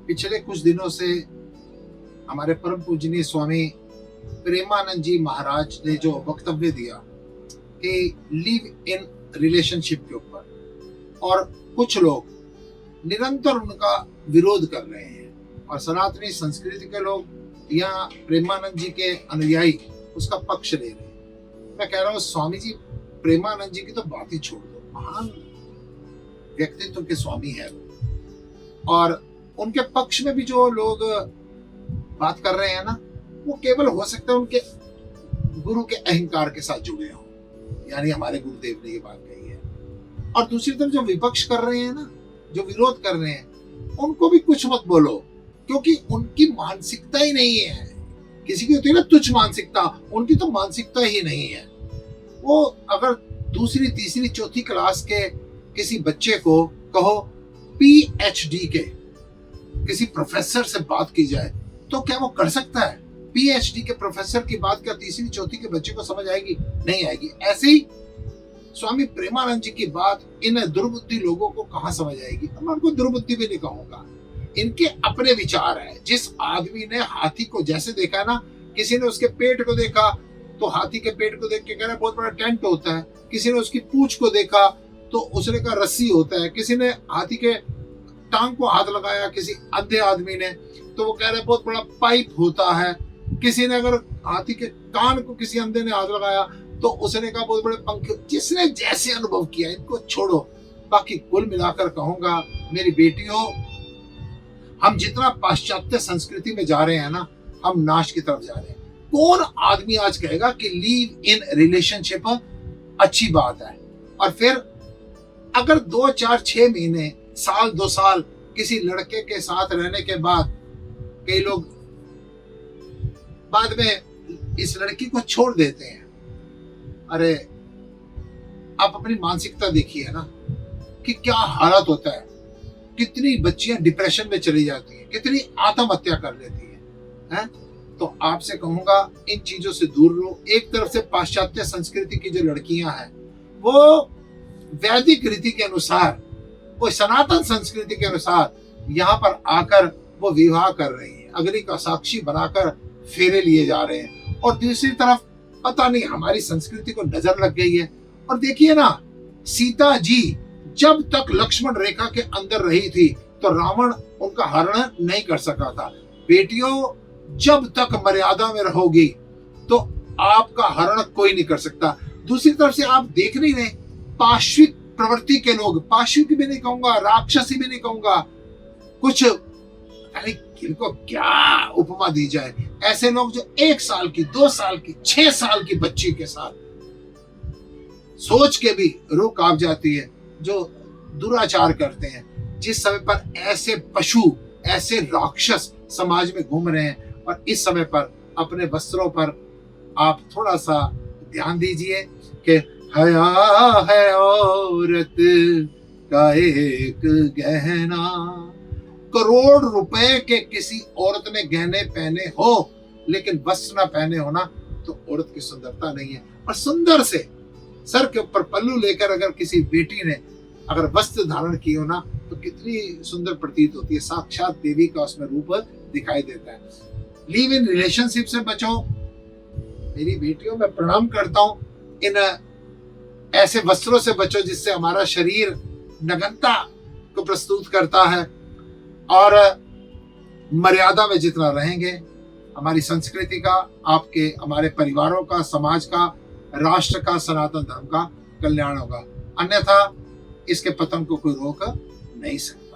पिछले कुछ दिनों से हमारे परम पूजनीय स्वामी प्रेमानंद जी महाराज ने जो वक्तव्य दिया कि लिव इन रिलेशनशिप के ऊपर, और कुछ लोग निरंतर उनका विरोध कर रहे हैं और सनातनी संस्कृति के लोग या प्रेमानंद जी के अनुयायी उसका पक्ष ले रहे हैं। मैं कह रहा हूँ स्वामी जी प्रेमानंद जी की तो बात ही छोड़ दो, महान व्यक्तित्व के स्वामी है और उनके पक्ष में भी जो लोग बात कर रहे हैं ना, वो केवल हो सकता है उनके गुरु के अहंकार के साथ जुड़े हों, यानी हमारे गुरुदेव ने ये बात कही है। और दूसरी तरफ जो विपक्ष कर रहे हैं ना, जो विरोध कर रहे हैं, उनको भी कुछ मत बोलो, क्योंकि उनकी मानसिकता ही नहीं है। किसी की होती है ना तुच्छ मानसिकता, उनकी तो मानसिकता ही नहीं है। वो अगर दूसरी तीसरी चौथी क्लास के किसी बच्चे को कहो पीएचडी के किसी प्रोफेसर से बात की जाए तो क्या वो कर सकता है? पीएचडी के प्रोफेसर की बात क्या तीसरी चौथी के बच्चे को समझ आएगी? नहीं आएगी। ऐसे ही स्वामी प्रेमानंद जी की बात इन दुर्बुद्धि लोगों को कहां समझ आएगी? मैं उनको दुर्बुद्धि भी नहीं कहूंगा, इनके अपने विचार है। जिस आदमी ने हाथी को जैसे देखा ना, किसी ने उसके पेट को देखा तो हाथी के पेट को देख के कह रहा है बहुत बड़ा टेंट होता है, किसी ने उसकी पूंछ को देखा तो उसने कहा रस्सी होता है, किसी ने हाथी के टांग को हाथ लगाया, किसी अंधे आदमी ने, तो वो कह रहे बहुत बड़ा पाइप होता है। किसी ने अगर हाथी के कान को किसी अंधे ने हाथ लगाया तो उसने कहा बहुत बड़े पंख। जिसने जैसे अनुभव किया, इनको छोड़ो। बाकी कुल मिलाकर कहूंगा मेरी बेटियों, हम जितना पाश्चात्य संस्कृति में जा रहे हैं ना, हम नाश की तरफ जा रहे हैं। कौन आदमी आज कहेगा कि लीव इन रिलेशनशिप अच्छी बात है? और फिर अगर 2 4 6 महीने साल 2 साल किसी लड़के के साथ रहने के बाद कई लोग बाद में इस लड़की को छोड़ देते हैं। अरे आप अपनी मानसिकता देखिए ना कि क्या हालत होता है। कितनी बच्चियां डिप्रेशन में चली जाती हैं, कितनी आत्महत्या कर लेती हैं। तो आपसे कहूंगा इन चीजों से दूर रहो। एक तरफ से पाश्चात्य संस्कृति की जो लड़कियां हैं वो वैदिक रीति के अनुसार, वो सनातन संस्कृति के अनुसार यहाँ पर आकर वो विवाह कर रही है, अग्नि का साक्षी बनाकर फेरे लिए जा रहे हैं। और दूसरी तरफ पता नहीं हमारी संस्कृति को नजर लग गई है। और देखिए ना, सीता जी जब तक लक्ष्मण रेखा के अंदर रही थी तो रावण उनका हरण नहीं कर सका था। बेटियों, जब तक मर्यादा में रहोगी तो आपका हरण कोई नहीं कर सकता। दूसरी तरफ से आप देख नहीं रहे, पाश्विक प्रवृत्ति के लोग, पाश्विक भी नहीं कहूंगा, राक्षसी भी नहीं कहूंगा, कुछ इनको क्या उपमा दी जाए, ऐसे लोग जो 1 साल की 2 साल की 6 साल की बच्ची के साथ सोच के भी रूह कांप जाती है, जो दुराचार करते हैं। जिस समय पर ऐसे पशु, ऐसे राक्षस समाज में घूम रहे हैं, और इस समय पर अपने वस्त्रों पर आप थोड़ा सा ध्यान दीजिए कि हया है औरत का एक गहना। करोड़ रुपए के किसी औरत ने गहने पहने हो लेकिन वस्त्र ना पहने हो ना, तो औरत की सुंदरता नहीं है। और सुंदर से सर के ऊपर पल्लू लेकर अगर किसी बेटी ने अगर वस्त्र धारण की हो ना, तो कितनी सुंदर प्रतीत होती है। साक्षात देवी का उसमें रूप दिखाई देता है। लिव इन रिलेशनशिप से बचो मेरी बेटियों, मैं प्रणाम करता हूं। इन ऐसे वस्त्रों से बचो जिससे हमारा शरीर नग्नता को प्रस्तुत करता है। और मर्यादा में जितना रहेंगे, हमारी संस्कृति का, आपके हमारे परिवारों का, समाज का, राष्ट्र का, सनातन धर्म का कल्याण होगा। अन्यथा इसके पतन को कोई रोक नहीं सकता।